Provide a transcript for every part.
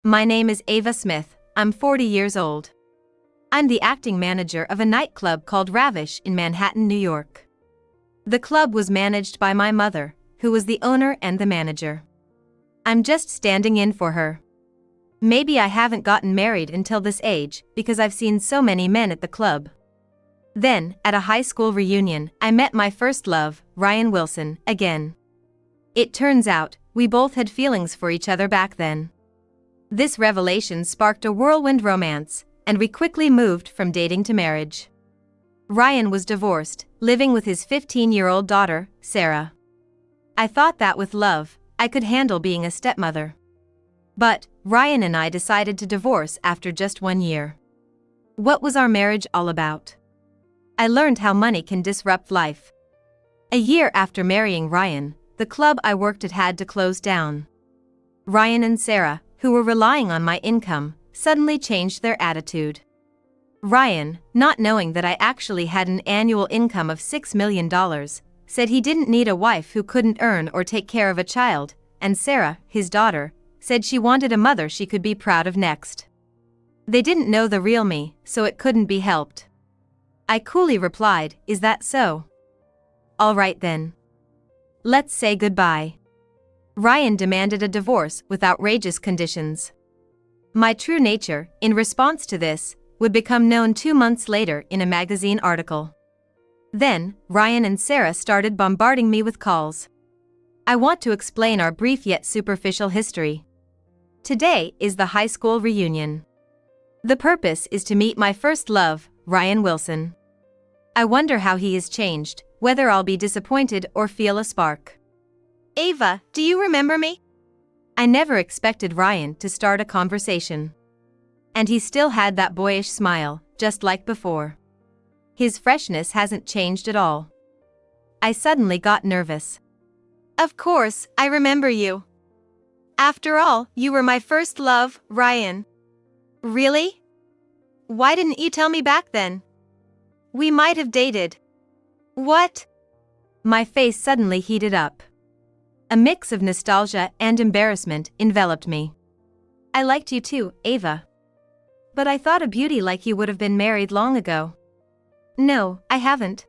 My name is Ava Smith. I'm 40 years old. I'm the acting manager of a nightclub called Ravish in Manhattan, New York. The club was managed by my mother, who was the owner and the manager. I'm just standing in for her. Maybe I haven't gotten married until this age because I've seen so many men at the club. Then, at a high school reunion, I met my first love, Ryan Wilson, again. It turns out, we both had feelings for each other back then. This revelation sparked a whirlwind romance, and we quickly moved from dating to marriage. Ryan was divorced, living with his 15-year-old daughter, Sarah. I thought that with love, I could handle being a stepmother. But, Ryan and I decided to divorce after just 1 year. What was our marriage all about? I learned how money can disrupt life. A year after marrying Ryan, the club I worked at had to close down. Ryan and Sarah, who were relying on my income, suddenly changed their attitude. Ryan, not knowing that I actually had an annual income of $6 million, said he didn't need a wife who couldn't earn or take care of a child, and Sarah, his daughter, said she wanted a mother she could be proud of next. They didn't know the real me, so it couldn't be helped. I coolly replied, "Is that so? All right then. Let's say goodbye." Ryan demanded a divorce with outrageous conditions. My true nature, in response to this, would become known 2 months later in a magazine article. Then, Ryan and Sarah started bombarding me with calls. I want to explain our brief yet superficial history. Today is the high school reunion. The purpose is to meet my first love, Ryan Wilson. I wonder how he has changed, whether I'll be disappointed or feel a spark. Ava, do you remember me? I never expected Ryan to start a conversation. And he still had that boyish smile, just like before. His freshness hasn't changed at all. I suddenly got nervous. Of course, I remember you. After all, you were my first love, Ryan. Really? Why didn't you tell me back then? We might have dated. What? My face suddenly heated up. A mix of nostalgia and embarrassment enveloped me. I liked you too, Ava. But I thought a beauty like you would have been married long ago. No, I haven't.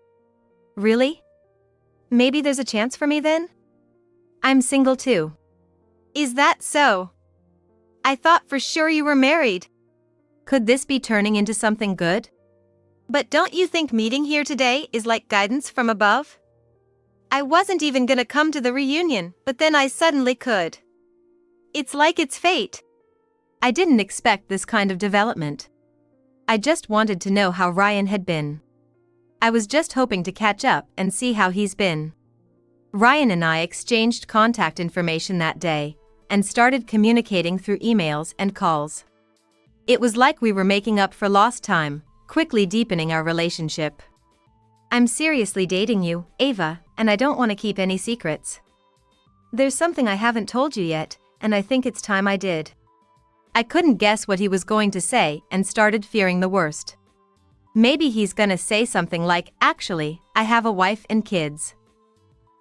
Really? Maybe there's a chance for me then? I'm single too. Is that so? I thought for sure you were married. Could this be turning into something good? But don't you think meeting here today is like guidance from above? I wasn't even gonna come to the reunion, but then I suddenly could. It's like it's fate. I didn't expect this kind of development. I just wanted to know how Ryan had been. I was just hoping to catch up and see how he's been. Ryan and I exchanged contact information that day, and started communicating through emails and calls. It was like we were making up for lost time, quickly deepening our relationship. I'm seriously dating you, Ava, and I don't want to keep any secrets. There's something I haven't told you yet, and I think it's time I did. I couldn't guess what he was going to say and started fearing the worst. Maybe he's gonna say something like, "Actually, I have a wife and kids."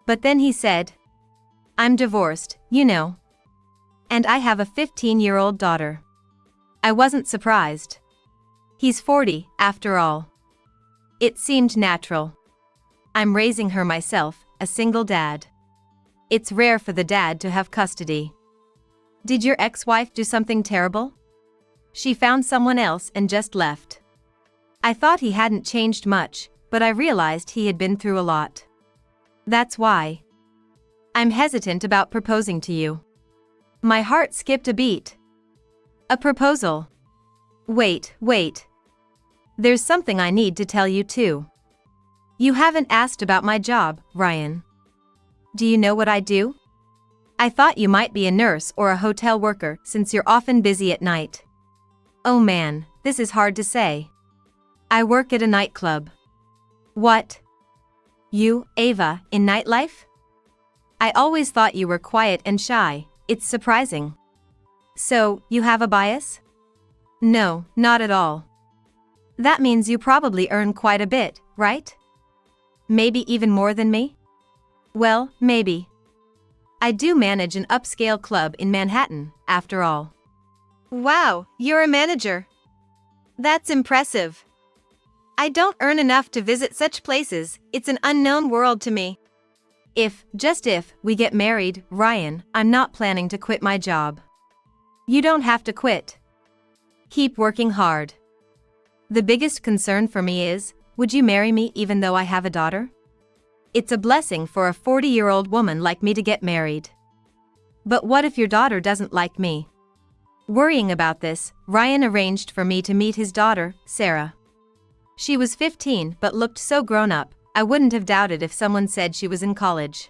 But then he said, "I'm divorced, you know. And I have a 15-year-old daughter." I wasn't surprised. He's 40, after all. It seemed natural. I'm raising her myself, a single dad. It's rare for the dad to have custody. Did your ex-wife do something terrible? She found someone else and just left. I thought he hadn't changed much, but I realized he had been through a lot. That's why I'm hesitant about proposing to you. My heart skipped a beat. A proposal? Wait. There's something I need to tell you too. You haven't asked about my job, Ryan. Do you know what I do? I thought you might be a nurse or a hotel worker since you're often busy at night. Oh man, this is hard to say. I work at a nightclub. What? You, Ava, in nightlife? I always thought you were quiet and shy. It's surprising. So, you have a bias? No, not at all. That means you probably earn quite a bit, right? Maybe even more than me? Well, maybe. I do manage an upscale club in Manhattan, after all. Wow, you're a manager. That's impressive. I don't earn enough to visit such places, it's an unknown world to me. Just if, we get married, Ryan, I'm not planning to quit my job. You don't have to quit. Keep working hard. The biggest concern for me is, would you marry me even though I have a daughter? It's a blessing for a 40-year-old woman like me to get married. But what if your daughter doesn't like me? Worrying about this, Ryan arranged for me to meet his daughter, Sarah. She was 15 but looked so grown up, I wouldn't have doubted if someone said she was in college.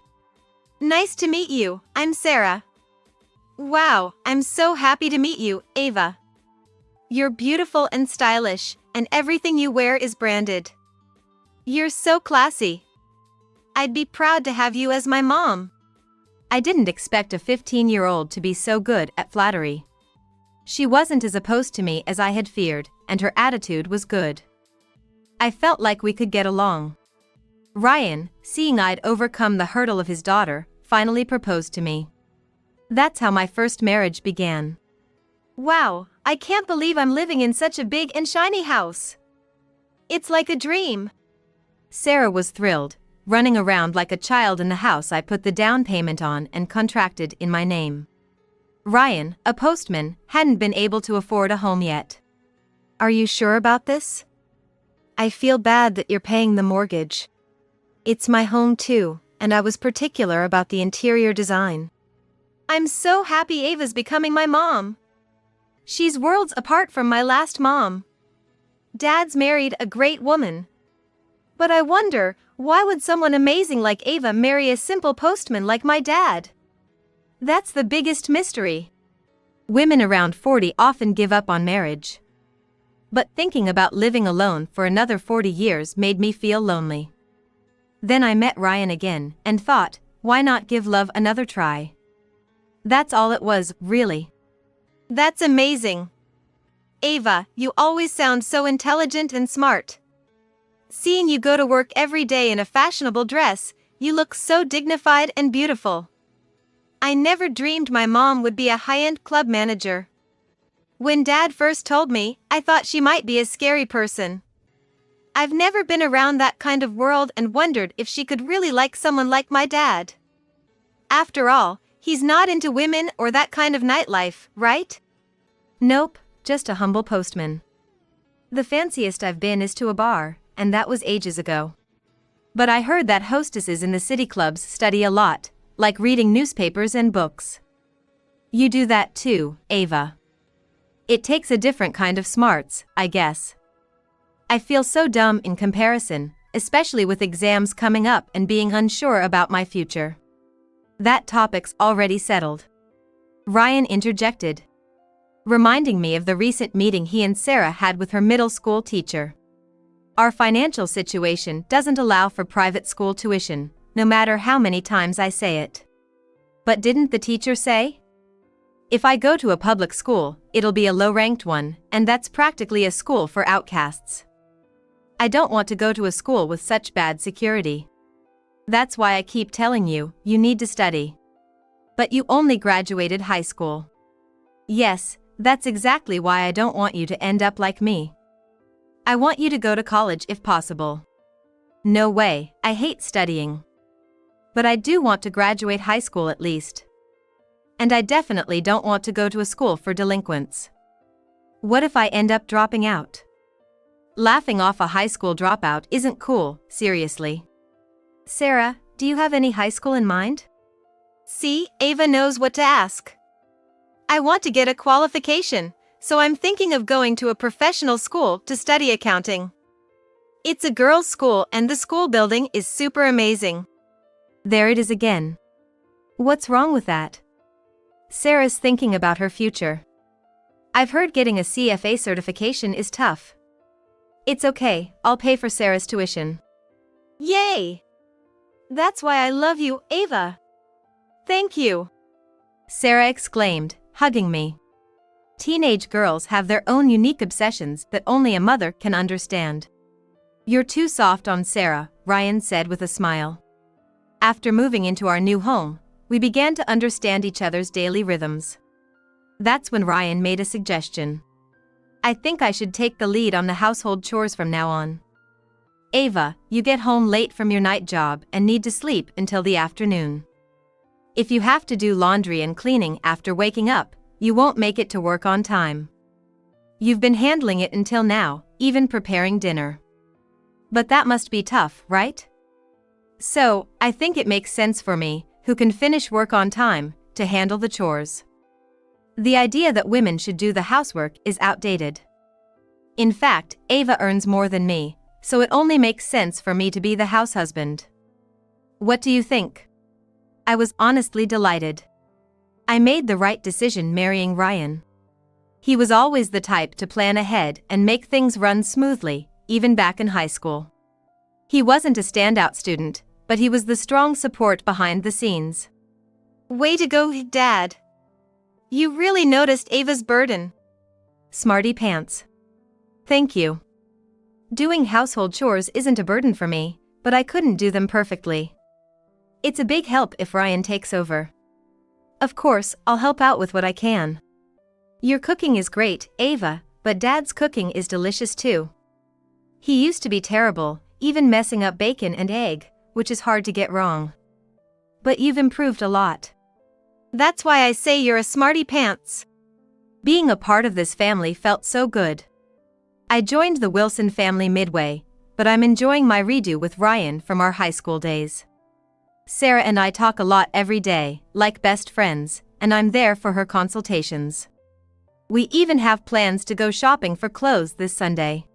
Nice to meet you, I'm Sarah. Wow, I'm so happy to meet you, Ava. You're beautiful and stylish, and everything you wear is branded. You're so classy. I'd be proud to have you as my mom. I didn't expect a 15-year-old to be so good at flattery. She wasn't as opposed to me as I had feared, and her attitude was good. I felt like we could get along. Ryan, seeing I'd overcome the hurdle of his daughter, finally proposed to me. That's how my first marriage began. Wow, I can't believe I'm living in such a big and shiny house. It's like a dream. Sarah was thrilled, running around like a child in the house I put the down payment on and contracted in my name. Ryan, a postman, hadn't been able to afford a home yet. Are you sure about this? I feel bad that you're paying the mortgage. It's my home too, and I was particular about the interior design. I'm so happy Ava's becoming my mom. She's worlds apart from my last mom. Dad's married a great woman. But I wonder, why would someone amazing like Ava marry a simple postman like my dad? That's the biggest mystery. Women around 40 often give up on marriage. But thinking about living alone for another 40 years made me feel lonely. Then I met Ryan again and thought, why not give love another try? That's all it was, really. That's amazing. Ava, you always sound so intelligent and smart. Seeing you go to work every day in a fashionable dress, you look so dignified and beautiful. I never dreamed my mom would be a high-end club manager. When Dad first told me, I thought she might be a scary person. I've never been around that kind of world and wondered if she could really like someone like my dad. After all, he's not into women or that kind of nightlife, right? Nope, just a humble postman. The fanciest I've been is to a bar, and that was ages ago. But I heard that hostesses in the city clubs study a lot, like reading newspapers and books. You do that too, Ava. It takes a different kind of smarts, I guess. I feel so dumb in comparison, especially with exams coming up and being unsure about my future. That topic's already settled. Ryan interjected, reminding me of the recent meeting he and Sarah had with her middle school teacher. Our financial situation doesn't allow for private school tuition, no matter how many times I say it. But didn't the teacher say? If I go to a public school, it'll be a low-ranked one, and that's practically a school for outcasts. I don't want to go to a school with such bad security. That's why I keep telling you, you need to study. But you only graduated high school. Yes, that's exactly why I don't want you to end up like me. I want you to go to college if possible. No way, I hate studying. But I do want to graduate high school at least. And I definitely don't want to go to a school for delinquents. What if I end up dropping out? Laughing off a high school dropout isn't cool, seriously. Sarah, do you have any high school in mind? See, Ava knows what to ask. I want to get a qualification, so I'm thinking of going to a professional school to study accounting. It's a girls' school and the school building is super amazing. There it is again. What's wrong with that? Sarah's thinking about her future. I've heard getting a CFA certification is tough. It's okay, I'll pay for Sarah's tuition. Yay! That's why I love you, Ava. Thank you. Sarah exclaimed, hugging me. Teenage girls have their own unique obsessions that only a mother can understand. You're too soft on Sarah, Ryan said with a smile. After moving into our new home, we began to understand each other's daily rhythms. That's when Ryan made a suggestion. I think I should take the lead on the household chores from now on. Ava, you get home late from your night job and need to sleep until the afternoon. If you have to do laundry and cleaning after waking up, you won't make it to work on time. You've been handling it until now, even preparing dinner. But that must be tough, right? So, I think it makes sense for me, who can finish work on time, to handle the chores. The idea that women should do the housework is outdated. In fact, Ava earns more than me, so it only makes sense for me to be the house husband. What do you think? I was honestly delighted. I made the right decision marrying Ryan. He was always the type to plan ahead and make things run smoothly, even back in high school. He wasn't a standout student, but he was the strong support behind the scenes. Way to go, Dad. You really noticed Ava's burden. Smarty pants. Thank you. Doing household chores isn't a burden for me, but I couldn't do them perfectly. It's a big help if Ryan takes over. Of course, I'll help out with what I can. Your cooking is great, Ava, but Dad's cooking is delicious too. He used to be terrible, even messing up bacon and egg, which is hard to get wrong. But you've improved a lot. That's why I say you're a smarty pants. Being a part of this family felt so good. I joined the Wilson family midway, but I'm enjoying my redo with Ryan from our high school days. Sarah and I talk a lot every day, like best friends, and I'm there for her consultations. We even have plans to go shopping for clothes this Sunday.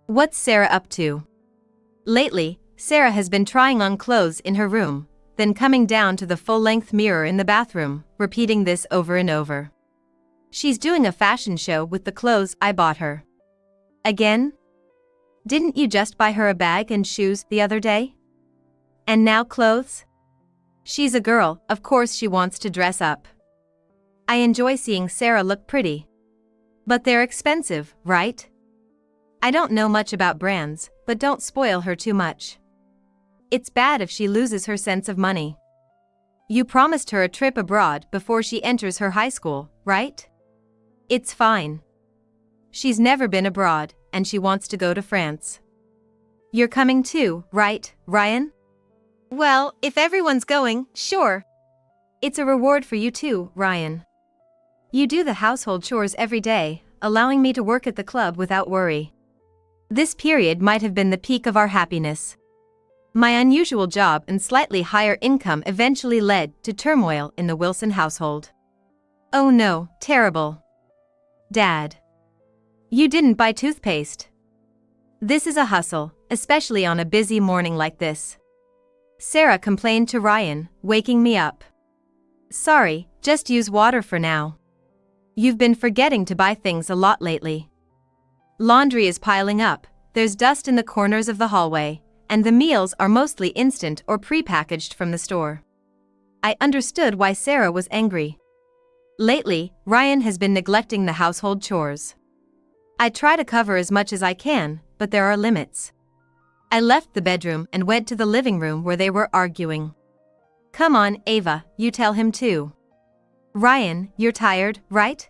What's Sarah up to? Lately, Sarah has been trying on clothes in her room, then coming down to the full-length mirror in the bathroom, repeating this over and over. She's doing a fashion show with the clothes I bought her. Again? Didn't you just buy her a bag and shoes the other day? And now clothes? She's a girl, of course she wants to dress up. I enjoy seeing Sarah look pretty. But they're expensive, right? I don't know much about brands, but don't spoil her too much. It's bad if she loses her sense of money. You promised her a trip abroad before she enters her high school, right? It's fine. She's never been abroad, and she wants to go to France. You're coming too, right, Ryan? Well, if everyone's going, sure. It's a reward for you too, Ryan. You do the household chores every day, allowing me to work at the club without worry. This period might have been the peak of our happiness. My unusual job and slightly higher income eventually led to turmoil in the Wilson household. Oh no, terrible. Dad. You didn't buy toothpaste. This is a hustle, especially on a busy morning like this. Sarah complained to Ryan, waking me up. Sorry, just use water for now. You've been forgetting to buy things a lot lately. Laundry is piling up, there's dust in the corners of the hallway, and the meals are mostly instant or pre-packaged from the store. I understood why Sarah was angry. Lately, Ryan has been neglecting the household chores. I try to cover as much as I can, but there are limits. I left the bedroom and went to the living room where they were arguing. Come on, Ava, you tell him too. Ryan, you're tired, right?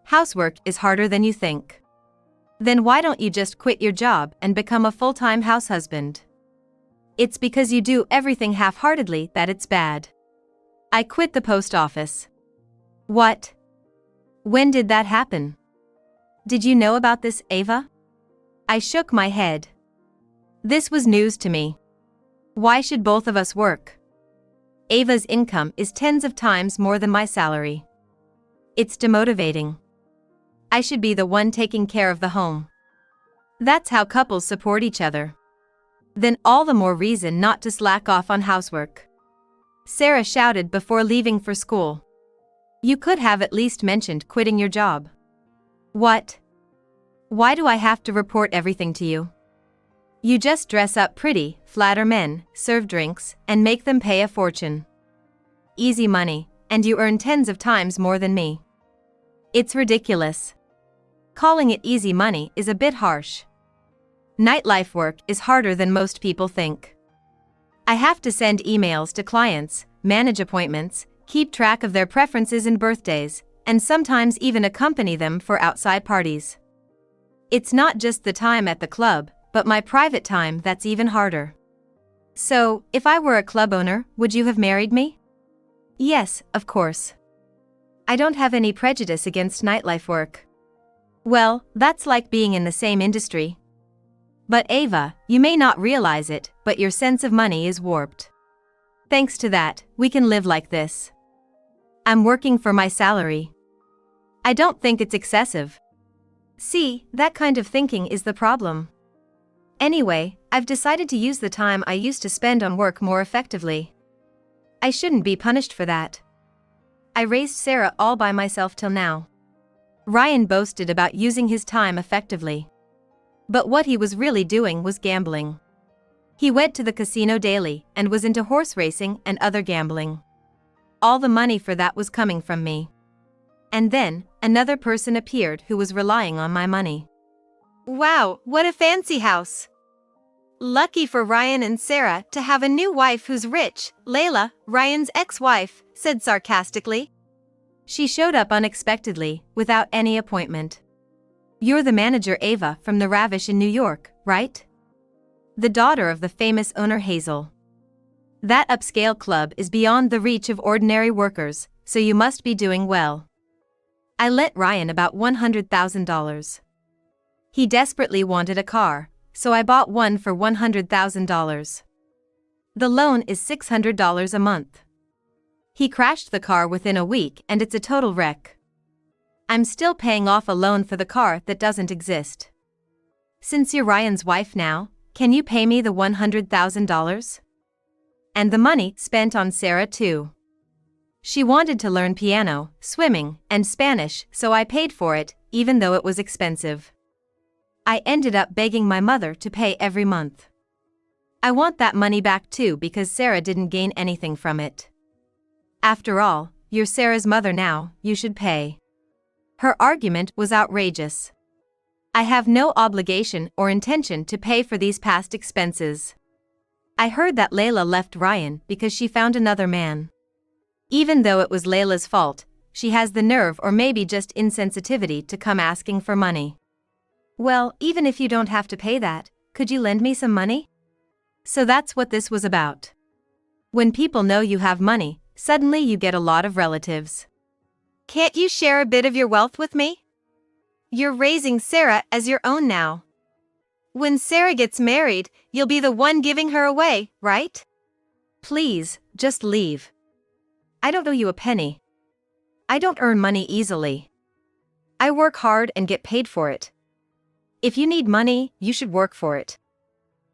Housework is harder than you think. Then why don't you just quit your job and become a full-time house husband? It's because you do everything half-heartedly that it's bad. I quit the post office. What? When did that happen? Did you know about this, Ava? I shook my head. This was news to me. Why should both of us work? Ava's income is tens of times more than my salary. It's demotivating. I should be the one taking care of the home. That's how couples support each other. Then all the more reason not to slack off on housework. Sarah shouted before leaving for school. You could have at least mentioned quitting your job. What? Why do I have to report everything to you? You just dress up pretty, flatter men, serve drinks, and make them pay a fortune. Easy money, and you earn tens of times more than me. It's ridiculous. Calling it easy money is a bit harsh. Nightlife work is harder than most people think. I have to send emails to clients, manage appointments, keep track of their preferences and birthdays, and sometimes even accompany them for outside parties. It's not just the time at the club, but my private time that's even harder. So, if I were a club owner, would you have married me? Yes, of course. I don't have any prejudice against nightlife work. Well, that's like being in the same industry. But Ava, you may not realize it, but your sense of money is warped. Thanks to that, we can live like this. I'm working for my salary. I don't think it's excessive. See, that kind of thinking is the problem. Anyway, I've decided to use the time I used to spend on work more effectively. I shouldn't be punished for that. I raised Sarah all by myself till now. Ryan boasted about using his time effectively. But what he was really doing was gambling. He went to the casino daily and was into horse racing and other gambling. All the money for that was coming from me. And then, another person appeared who was relying on my money. Wow, what a fancy house! Lucky for Ryan and Sarah to have a new wife who's rich, Layla, Ryan's ex-wife, said sarcastically. She showed up unexpectedly, without any appointment. You're the manager Ava from the Ravish in New York, right? The daughter of the famous owner Hazel. That upscale club is beyond the reach of ordinary workers, so you must be doing well. I lent Ryan about $100,000. He desperately wanted a car, so I bought one for $100,000. The loan is $600 a month. He crashed the car within a week and it's a total wreck. I'm still paying off a loan for the car that doesn't exist. Since you're Ryan's wife now, can you pay me the $100,000? And the money spent on Sarah too. She wanted to learn piano, swimming, and Spanish, so I paid for it, even though it was expensive. I ended up begging my mother to pay every month. I want that money back too because Sarah didn't gain anything from it. After all, you're Sarah's mother now, you should pay. Her argument was outrageous. I have no obligation or intention to pay for these past expenses. I heard that Layla left Ryan because she found another man. Even though it was Layla's fault, she has the nerve or maybe just insensitivity to come asking for money. Well, even if you don't have to pay that, could you lend me some money? So that's what this was about. When people know you have money, suddenly you get a lot of relatives. Can't you share a bit of your wealth with me? You're raising Sarah as your own now. When Sarah gets married, you'll be the one giving her away, right? Please, just leave. I don't owe you a penny. I don't earn money easily. I work hard and get paid for it. If you need money, you should work for it.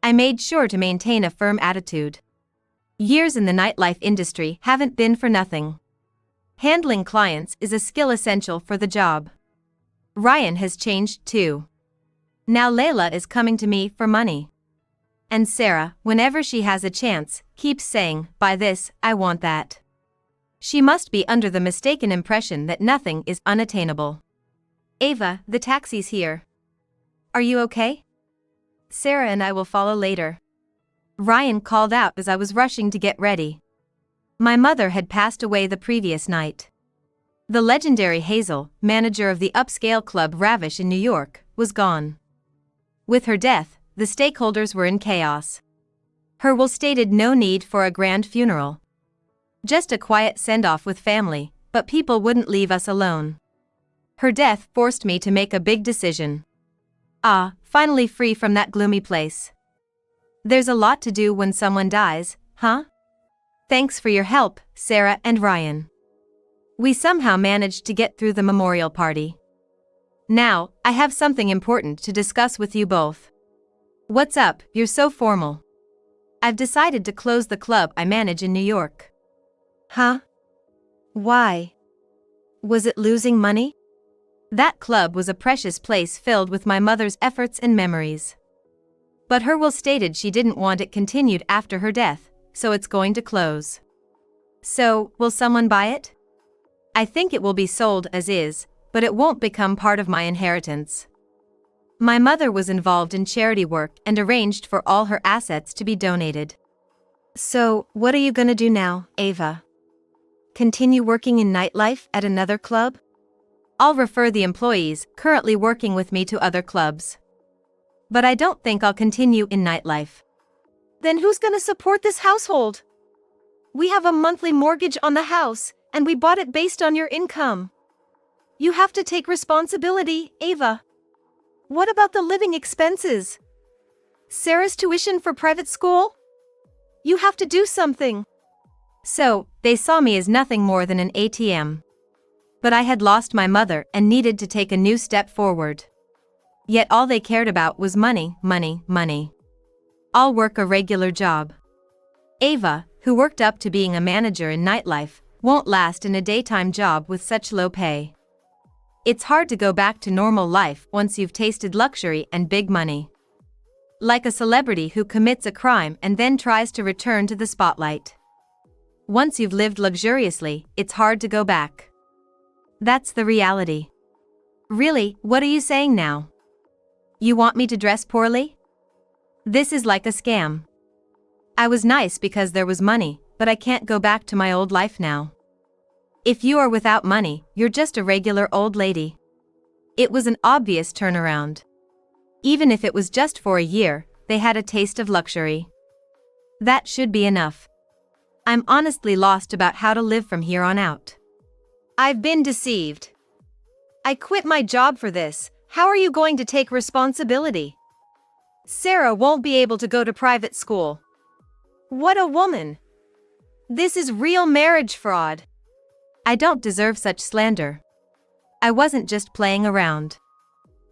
I made sure to maintain a firm attitude. Years in the nightlife industry haven't been for nothing. Handling clients is a skill essential for the job. Ryan has changed too. Now Layla is coming to me for money. And Sarah, whenever she has a chance, keeps saying, "Buy this, I want that." She must be under the mistaken impression that nothing is unattainable. Ava, the taxi's here. Are you okay? Sarah and I will follow later. Ryan called out as I was rushing to get ready. My mother had passed away the previous night. The legendary Hazel, manager of the upscale club Ravish in New York, was gone. With her death, the stakeholders were in chaos. Her will stated no need for a grand funeral. Just a quiet send-off with family, but people wouldn't leave us alone. Her death forced me to make a big decision. Finally free from that gloomy place. There's a lot to do when someone dies, huh? Thanks for your help, Sarah and Ryan. We somehow managed to get through the memorial party. Now, I have something important to discuss with you both. What's up, you're so formal. I've decided to close the club I manage in New York. Huh? Why? Was it losing money? That club was a precious place filled with my mother's efforts and memories. But her will stated she didn't want it continued after her death, so it's going to close. So, will someone buy it? I think it will be sold as is, but it won't become part of my inheritance. My mother was involved in charity work and arranged for all her assets to be donated. So, what are you gonna do now, Ava? Continue working in nightlife at another club? I'll refer the employees currently working with me to other clubs. But I don't think I'll continue in nightlife. Then who's gonna support this household? We have a monthly mortgage on the house, and we bought it based on your income. You have to take responsibility, Ava. What about the living expenses? Sarah's tuition for private school? You have to do something. So, they saw me as nothing more than an ATM. But I had lost my mother and needed to take a new step forward. Yet all they cared about was money, money, money. I'll work a regular job. Ava, who worked up to being a manager in nightlife, won't last in a daytime job with such low pay. It's hard to go back to normal life once you've tasted luxury and big money. Like a celebrity who commits a crime and then tries to return to the spotlight. Once you've lived luxuriously, it's hard to go back. That's the reality. Really, what are you saying now? You want me to dress poorly? This is like a scam. I was nice because there was money, but I can't go back to my old life now. If you are without money, you're just a regular old lady. It was an obvious turnaround. Even if it was just for a year, they had a taste of luxury. That should be enough. I'm honestly lost about how to live from here on out. I've been deceived. I quit my job for this. How are you going to take responsibility? Sarah won't be able to go to private school. What a woman! This is real marriage fraud. I don't deserve such slander. I wasn't just playing around.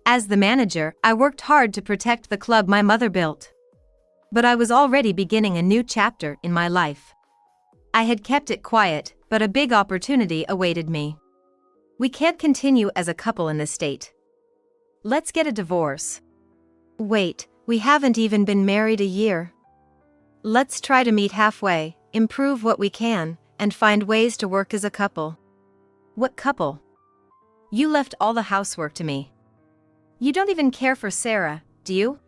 As the manager, I worked hard to protect the club my mother built. But I was already beginning a new chapter in my life. I had kept it quiet, but a big opportunity awaited me. We can't continue as a couple in this state. Let's get a divorce. Wait, we haven't even been married a year. Let's try to meet halfway, improve what we can, and find ways to work as a couple. What couple? You left all the housework to me. You don't even care for Sarah, do you?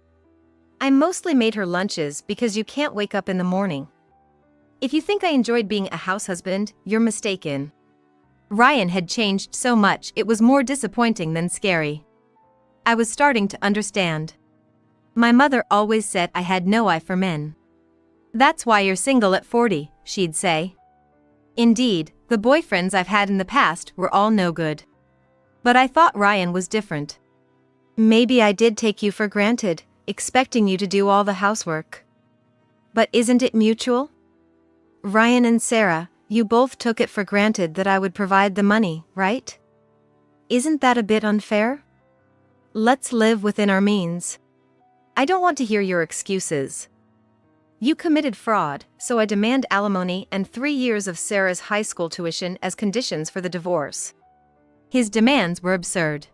I mostly made her lunches because you can't wake up in the morning. If you think I enjoyed being a house husband, you're mistaken. Ryan had changed so much it was more disappointing than scary. I was starting to understand. My mother always said I had no eye for men. That's why you're single at 40, she'd say. Indeed, the boyfriends I've had in the past were all no good. But I thought Ryan was different. Maybe I did take you for granted, expecting you to do all the housework. But isn't it mutual? Ryan and Sarah, you both took it for granted that I would provide the money, right? Isn't that a bit unfair? Let's live within our means. I don't want to hear your excuses. You committed fraud, so I demand alimony and 3 years of Sarah's high school tuition as conditions for the divorce. His demands were absurd.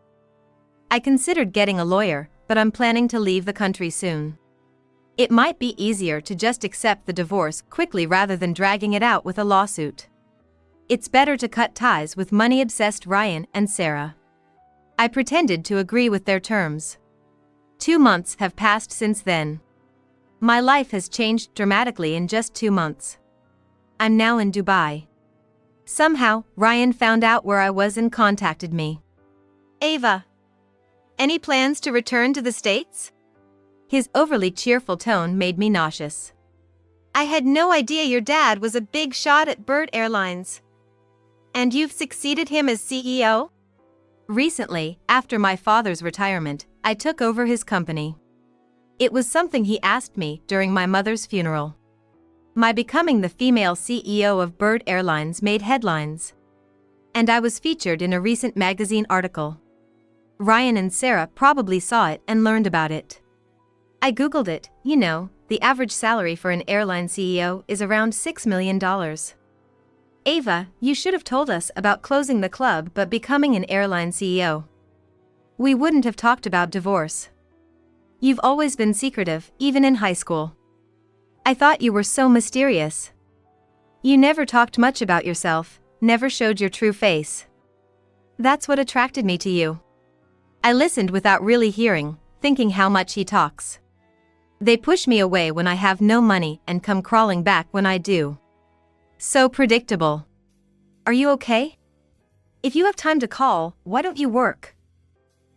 I considered getting a lawyer, but I'm planning to leave the country soon. It might be easier to just accept the divorce quickly rather than dragging it out with a lawsuit. It's better to cut ties with money-obsessed Ryan and Sarah. I pretended to agree with their terms. 2 months have passed since then. My life has changed dramatically in just 2 months. I'm now in Dubai. Somehow, Ryan found out where I was and contacted me. Ava, any plans to return to the States? His overly cheerful tone made me nauseous. I had no idea your dad was a big shot at Bird Airlines. And you've succeeded him as CEO? Recently, after my father's retirement, I took over his company. It was something he asked me during my mother's funeral. My becoming the female CEO of Bird Airlines made headlines. And I was featured in a recent magazine article. Ryan and Sarah probably saw it and learned about it. I googled it, you know, the average salary for an airline CEO is around $6 million. Ava, you should have told us about closing the club but becoming an airline CEO. We wouldn't have talked about divorce. You've always been secretive, even in high school. I thought you were so mysterious. You never talked much about yourself, never showed your true face. That's what attracted me to you. I listened without really hearing, thinking how much he talks. They push me away when I have no money and come crawling back when I do. So predictable. Are you okay? If you have time to call, why don't you work?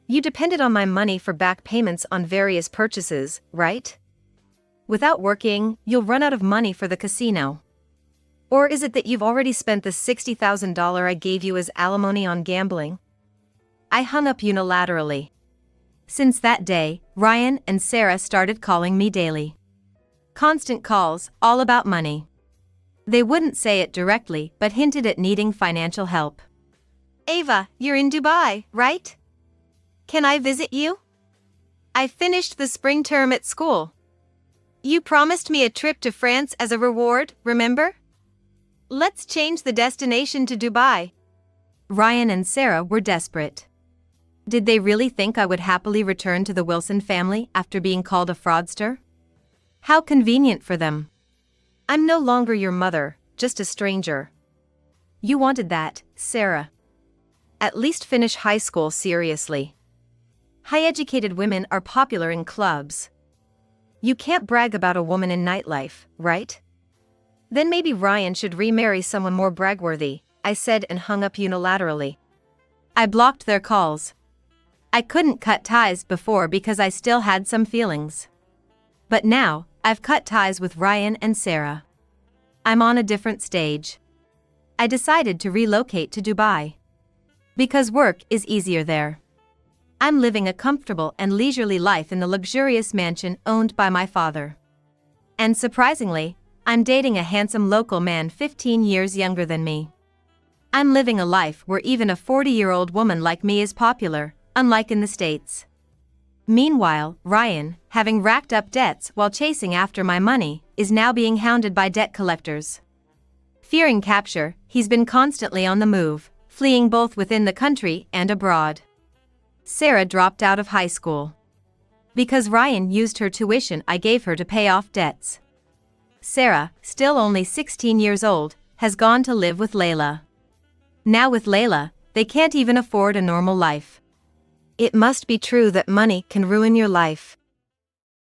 You depended on my money for back payments on various purchases, right? Without working, you'll run out of money for the casino. Or is it that you've already spent the $60,000 I gave you as alimony on gambling? I hung up unilaterally. Since that day, Ryan and Sarah started calling me daily. Constant calls, all about money. They wouldn't say it directly but hinted at needing financial help. Ava, you're in Dubai, right? Can I visit you? I finished the spring term at school. You promised me a trip to France as a reward, remember? Let's change the destination to Dubai. Ryan and Sarah were desperate. Did they really think I would happily return to the Wilson family after being called a fraudster? How convenient for them. I'm no longer your mother, just a stranger. You wanted that, Sarah. At least finish high school seriously. High-educated women are popular in clubs. You can't brag about a woman in nightlife, right? Then maybe Ryan should remarry someone more bragworthy, I said and hung up unilaterally. I blocked their calls. I couldn't cut ties before because I still had some feelings. But now, I've cut ties with Ryan and Sarah. I'm on a different stage. I decided to relocate to Dubai. Because work is easier there. I'm living a comfortable and leisurely life in the luxurious mansion owned by my father. And surprisingly, I'm dating a handsome local man 15 years younger than me. I'm living a life where even a 40-year-old woman like me is popular, unlike in the States. Meanwhile, Ryan, having racked up debts while chasing after my money, is now being hounded by debt collectors. Fearing capture, he's been constantly on the move, fleeing both within the country and abroad. Sarah dropped out of high school. Because Ryan used her tuition I gave her to pay off debts. Sarah, still only 16 years old, has gone to live with Layla. Now with Layla, they can't even afford a normal life. It must be true that money can ruin your life.